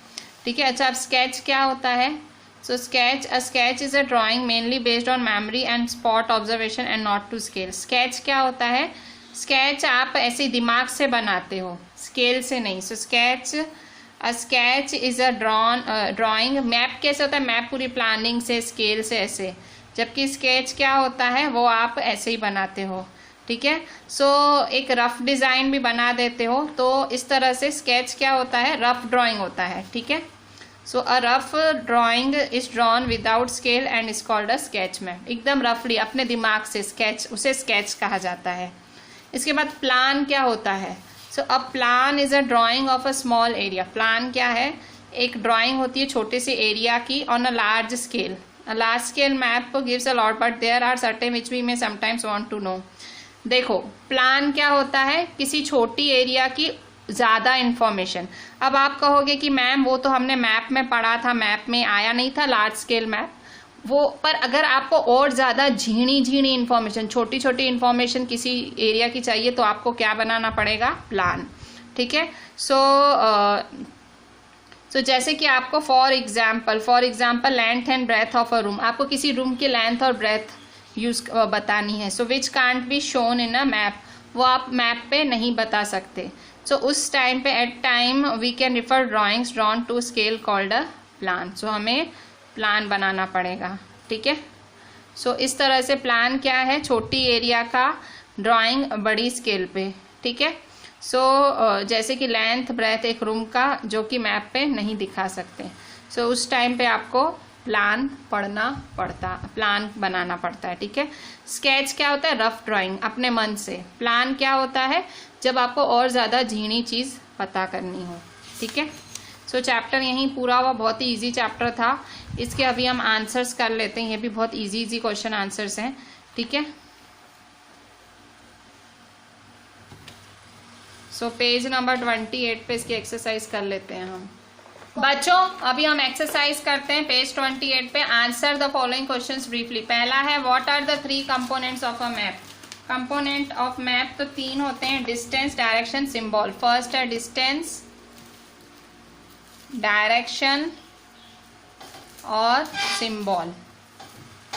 ठीक है। अच्छा, अब स्केच क्या होता है। So sketch, a sketch is a drawing mainly based on memory and spot observation and not to scale. Sketch क्या होता है, स्केच आप ऐसे दिमाग से बनाते हो, स्केल से नहीं। So sketch, a sketch is a drawing. Map कैसे होता है, मैप पूरी प्लानिंग से, स्केल से ऐसे, जबकि स्केच क्या होता है, वो आप ऐसे ही बनाते हो, ठीक है। सो एक रफ डिज़ाइन भी बना देते हो, तो इस तरह से स्केच क्या होता है, रफ ड्राइंग होता है, ठीक है। So a rough drawing is drawn without scale and is called a sketch map. एकदम रफली अपने दिमाग से स्केच, उसे स्केच कहा जाता है। इसके बाद प्लान क्या होता है। So a plan is a drawing of a small area. Plan क्या है, एक ड्राइंग होती है छोटे से एरिया की on a large scale. A large scale map gives a lot, but there are certain which we may sometimes want to know. देखो, प्लान क्या होता है, किसी छोटी एरिया की ज़्यादा इन्फॉर्मेशन। अब आप कहोगे कि मैम वो तो हमने मैप में पढ़ा था, मैप में आया नहीं था लार्ज स्केल मैप वो। पर अगर आपको और ज़्यादा झीणी झीणी इन्फॉर्मेशन, छोटी छोटी इन्फॉर्मेशन किसी एरिया की चाहिए, तो आपको क्या बनाना पड़ेगा, प्लान, ठीक है। सो जैसे कि आपको for example length and breadth of a room, आपको किसी रूम की लेंथ और ब्रेथ यूज बतानी है। So which can't be shown in a map, वो आप मैप पे नहीं बता सकते। सो उस टाइम पे, at time we can refer drawings drawn to scale called a plan. So हमें प्लान बनाना पड़ेगा, ठीक है। सो इस तरह से प्लान क्या है, छोटी एरिया का ड्राइंग बड़ी स्केल पे, ठीक है। सो जैसे कि लेंथ ब्रेथ एक रूम का, जो कि मैप पे नहीं दिखा सकते। सो उस टाइम पे आपको प्लान प्लान बनाना पड़ता है, ठीक है। स्केच क्या होता है, रफ ड्राइंग अपने मन से। प्लान क्या होता है, जब आपको और ज़्यादा झीणी चीज़ पता करनी हो, ठीक है। सो चैप्टर यहीं पूरा हुआ, बहुत ही इजी चैप्टर था। इसके अभी हम आंसर्स कर लेते हैं, ये भी बहुत इजी क्वेश्चन आंसर्स हैं, ठीक है। सो पेज नंबर 28 पे इसकी एक्सरसाइज कर लेते हैं हम बच्चों। अभी हम एक्सरसाइज करते हैं पेज 28 पे। Answer the following questions briefly. पहला है what are the 3 components of a map. Component of map तो 3 होते हैं, डिस्टेंस, डायरेक्शन, सिंबल। फर्स्ट है डिस्टेंस, डायरेक्शन और सिंबल,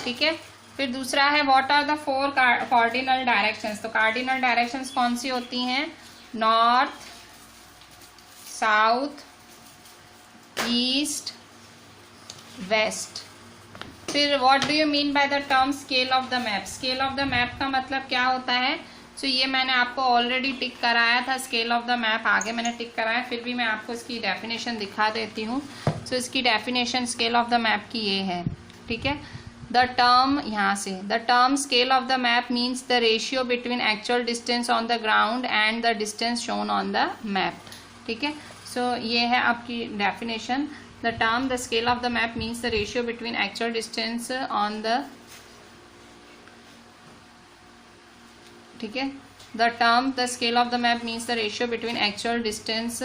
ठीक है। फिर दूसरा है what are the 4 cardinal directions. तो कार्डिनल डायरेक्शंस कौन सी होती हैं, नॉर्थ, साउथ, ईस्ट, वेस्ट। फिर what do you mean by the term scale of the map. Scale of the map का मतलब क्या होता है। सो ये मैंने आपको ऑलरेडी टिक कराया था, स्केल ऑफ द मैप आगे मैंने टिक कराया, फिर भी मैं आपको इसकी डेफिनेशन दिखा देती हूँ। सो इसकी definition scale of the map की ये है, ठीक है। द टर्म, यहाँ से, the term scale of the map means the ratio between actual distance on the ground and the distance shown on the map, ठीक है। सो ये है आपकी definition. The term the scale of the map means the ratio between actual distance on the, ठीक है, the term the scale of the map means the ratio between actual distance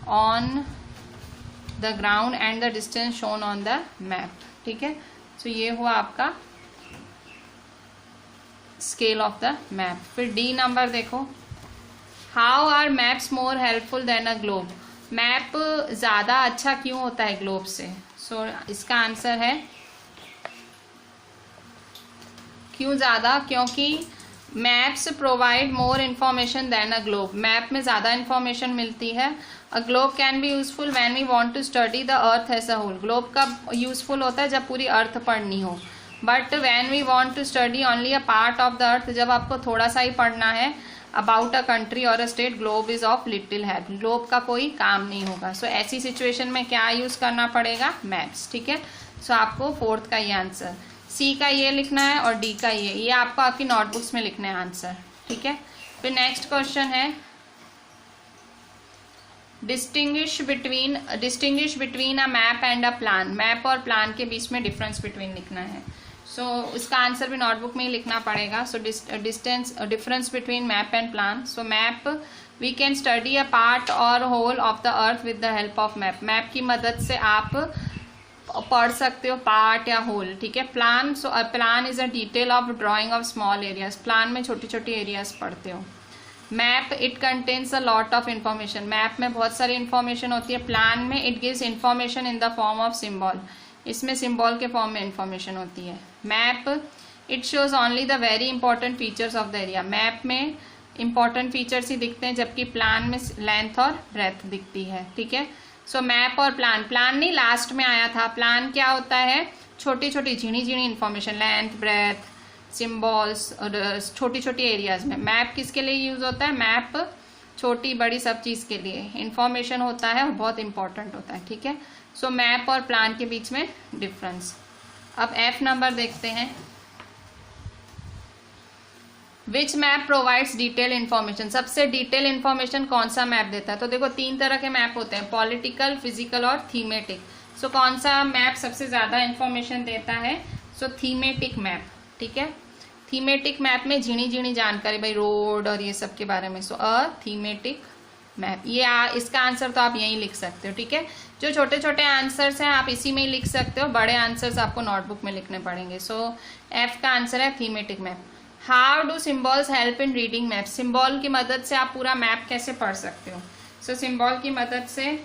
on the ground and the distance shown on the map, ठीक है। तो ये हुआ आपका स्केल ऑफ द मैप। फिर डी नंबर देखो, how are maps more helpful than a globe. Map ज़्यादा अच्छा क्यों होता है ग्लोब से? सो इसका आंसर है क्यों ज़्यादा, क्योंकि maps provide more information than a globe. Map में ज़्यादा इन्फॉर्मेशन मिलती है। A globe can be useful when we want to study the earth as a whole. Globe कब यूजफुल होता है? जब पूरी अर्थ पढ़नी हो। But when we want to study only a part of the earth, जब आपको थोड़ा सा ही पढ़ना है अबाउट अ कंट्री और a state, globe is of little help. Globe का कोई काम नहीं होगा। सो ऐसी सिचुएशन में क्या यूज करना पड़ेगा? मैप्स, ठीक है। सो आपको फोर्थ का ये आंसर, सी का ये लिखना है और डी का ये आपको आपकी नोटबुक्स में लिखना है आंसर, ठीक है। फिर नेक्स्ट क्वेश्चन है distinguish between a map and a plan. Map और प्लान के बीच में डिफरेंस बिटवीन लिखना है। सो इसका आंसर भी नोटबुक में ही लिखना पड़ेगा। So difference between map and plan. So map, we can study a part और whole of the earth with the help of map. Map की मदद से आप पढ़ सकते हो पार्ट या होल, ठीक है। Plan, so plan is a detail of drying of small areas. Plan में छोटी छोटी एरियाज पढ़ते हो। Map, it contains a lot of information. Map में बहुत सारी इन्फॉर्मेशन होती है। प्लान में it gives information in the form of symbol. इसमें सिम्बॉल के फॉर्म में इन्फॉर्मेशन होती है। Map, it shows only the very important features of the area. Map में इंपॉर्टेंट फीचर्स ही दिखते हैं, जबकि प्लान में लेंथ और ब्रेथ दिखती है, ठीक है। सो मैप और प्लान, प्लान नहीं लास्ट में आया था। प्लान क्या होता है? छोटी छोटी झिनी झिनी इन्फॉर्मेशन, लेंथ, ब्रेथ, सिम्बॉल्स और छोटी छोटी एरियाज में। मैप किसके लिए यूज होता है? मैप छोटी बड़ी सब चीज के लिए इंफॉर्मेशन होता है और बहुत इंपॉर्टेंट होता है, ठीक है। सो मैप और प्लान के बीच में डिफरेंस। अब एफ नंबर देखते हैं, विच मैप प्रोवाइड्स डिटेल इन्फॉर्मेशन। सबसे डिटेल इन्फॉर्मेशन कौन सा मैप देता है? तो देखो 3 तरह के मैप होते हैं, पॉलिटिकल, फिजिकल और थीमेटिक। सो कौन सा मैप सबसे ज्यादा इन्फॉर्मेशन देता है? सो थीमेटिक मैप, ठीक है। थीमेटिक मैप में झिनी झिनी जानकारी, भाई रोड और ये सब के बारे में। सो अ थीमेटिक मैप, ये इसका आंसर तो आप यहीं लिख सकते हो, ठीक है। जो छोटे छोटे आंसर्स हैं आप इसी में ही लिख सकते हो, बड़े आंसर्स आपको नोटबुक में लिखने पड़ेंगे। सो एफ का आंसर है thematic map. How do symbols help in reading map. Symbol की मदद से आप पूरा मैप कैसे पढ़ सकते हो? सो सिम्बॉल की मदद से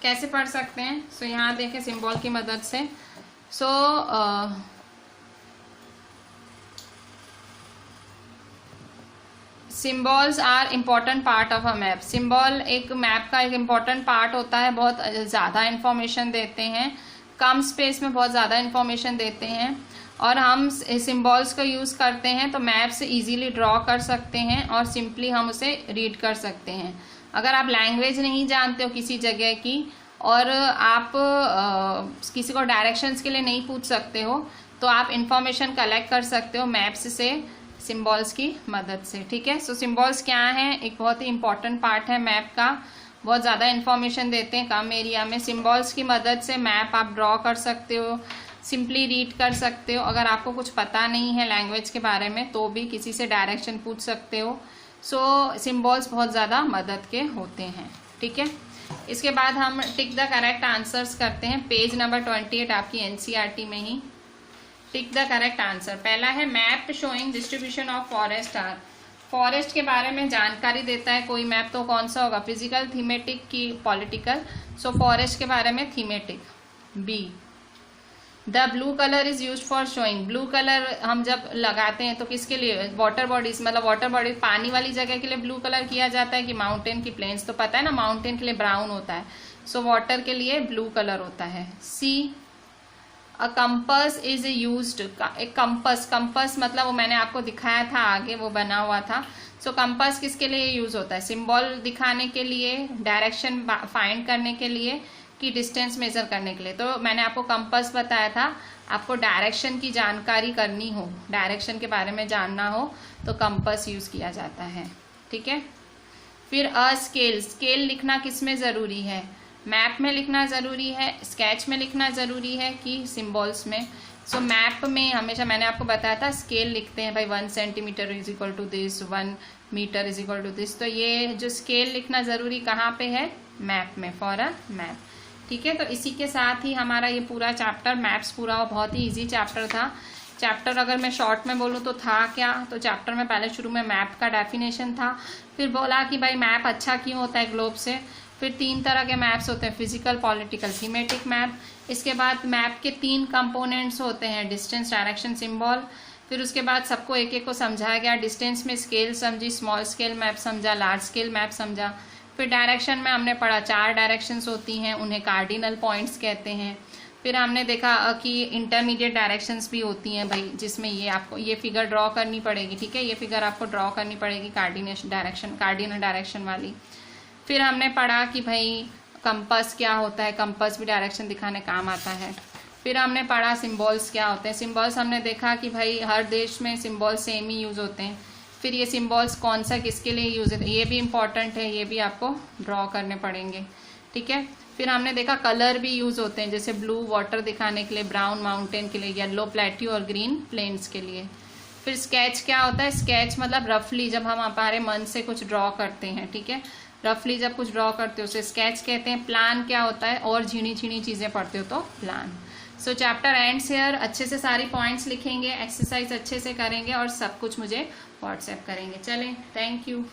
कैसे पढ़ सकते हैं? सो यहाँ देखें सिम्बॉल की मदद से। Symbols are important part of a map. Symbol एक मैप का एक इम्पॉर्टेंट पार्ट होता है, बहुत ज़्यादा इन्फॉर्मेशन देते हैं, कम स्पेस में बहुत ज़्यादा इन्फॉर्मेशन देते हैं। और हम सिम्बॉल्स का यूज़ करते हैं तो मैप से इजीली ड्रॉ कर सकते हैं और सिंपली हम उसे रीड कर सकते हैं। अगर आप लैंग्वेज नहीं जानते हो किसी जगह की और आप किसी को डायरेक्शंस के लिए नहीं पूछ सकते हो, तो आप इंफॉर्मेशन कलेक्ट कर सकते हो मैप्स से, सिम्बॉल्स की मदद से, ठीक है। सो सिम्बॉल्स क्या हैं? एक बहुत ही इंपॉर्टेंट पार्ट है मैप का, बहुत ज़्यादा इन्फॉर्मेशन देते हैं कम एरिया में। सिम्बॉल्स की मदद से मैप आप ड्रॉ कर सकते हो, सिंपली रीड कर सकते हो। अगर आपको कुछ पता नहीं है लैंग्वेज के बारे में तो भी किसी से डायरेक्शन पूछ सकते हो। सो सिम्बॉल्स बहुत ज़्यादा मदद के होते हैं, ठीक है। इसके बाद हम टिक द करेक्ट आंसर्स करते हैं। पेज नंबर 28 आपकी एनसीईआरटी में ही। Tick the correct answer. पहला है map showing distribution of forest are. Forest के बारे में जानकारी देता है कोई मैप, तो कौन सा होगा? फिजिकल, थीमेटिक की पॉलिटिकल? सो फॉरेस्ट के बारे में thematic. B, the blue colour is use for showing. Blue colour हम जब लगाते हैं तो किसके लिए? वाटर बॉडीज, मतलब वाटर बॉडी पानी वाली जगह के लिए ब्लू कलर किया जाता है कि माउंटेन की प्लेन्स? तो पता है ना, माउंटेन के लिए ब्राउन होता है। सो वाटर के लिए ब्लू कलर होता है। सी, अ कंपस इज यूज्ड। एक कंपस मतलब वो मैंने आपको दिखाया था आगे, वो बना हुआ था। सो कंपस किसके लिए यूज होता है? सिंबल दिखाने के लिए, डायरेक्शन फाइंड करने के लिए, कि डिस्टेंस मेजर करने के लिए। तो मैंने आपको कंपस बताया था, आपको डायरेक्शन की जानकारी करनी हो, डायरेक्शन के बारे में जानना हो तो कंपस यूज किया जाता है, ठीक है। फिर स्केल, स्केल लिखना किस में ज़रूरी है, मैप में लिखना ज़रूरी है, स्केच में लिखना ज़रूरी है कि सिम्बॉल्स में। सो मैप में हमेशा मैंने आपको बताया था स्केल लिखते हैं भाई 1 centimetre is equal to this, 1 metre is equal to this. तो ये जो स्केल लिखना ज़रूरी कहाँ पे है, मैप में, फॉर अ मैप। ठीक है, तो इसी के साथ ही हमारा ये पूरा चैप्टर मैप्स पूरा हुआ। बहुत ही ईजी चैप्टर था। चैप्टर अगर मैं शॉर्ट में बोलूँ तो था क्या, तो चैप्टर में पहले शुरू में मैप का डेफिनेशन था, फिर बोला कि भाई मैप अच्छा क्यों होता है ग्लोब से, फिर 3 तरह के मैप्स होते हैं, फिजिकल, पॉलिटिकल, थीमेटिक मैप। इसके बाद मैप के 3 कंपोनेंट्स होते हैं, डिस्टेंस, डायरेक्शन, सिंबल। फिर उसके बाद सबको एक एक को समझाया गया। डिस्टेंस में स्केल समझी, स्मॉल स्केल मैप समझा, लार्ज स्केल मैप समझा। फिर डायरेक्शन में हमने पढ़ा 4 डायरेक्शंस होती हैं, उन्हें कार्डिनल पॉइंट्स कहते हैं। फिर हमने देखा कि इंटरमीडिएट डायरेक्शंस भी होती हैं भाई, जिसमें ये आपको ये फिगर ड्रॉ करनी पड़ेगी। ठीक है, ये फिगर आपको ड्रॉ करनी पड़ेगी कार्डिनल डायरेक्शन वाली। फिर हमने पढ़ा कि भाई कंपास क्या होता है, कंपास भी डायरेक्शन दिखाने काम आता है। फिर हमने पढ़ा सिम्बॉल्स क्या होते हैं। सिम्बॉल्स हमने देखा कि भाई हर देश में सिम्बॉल सेम ही यूज़ होते हैं। फिर ये सिम्बॉल्स कौन सा किसके लिए यूज़ होते हैं ये भी इम्पॉर्टेंट है, ये भी आपको ड्रॉ करने पड़ेंगे। ठीक है, फिर हमने देखा कलर भी यूज़ होते हैं, जैसे ब्लू वाटर दिखाने के लिए, ब्राउन माउंटेन के लिए, येलो प्लेट्यू और ग्रीन प्लेन्स के लिए। फिर स्केच क्या होता है, स्केच मतलब रफली जब हम हमारे मन से कुछ ड्रॉ करते हैं। ठीक है, रफली जब कुछ ड्रॉ करते हो उसे स्केच कहते हैं। प्लान क्या होता है, और झीणी झीणी चीज़ें पढ़ते हो तो plan. So chapter ends here. अच्छे से सारी पॉइंट्स लिखेंगे, एक्सरसाइज अच्छे से करेंगे और सब कुछ मुझे व्हाट्सएप करेंगे। चलें, थैंक यू।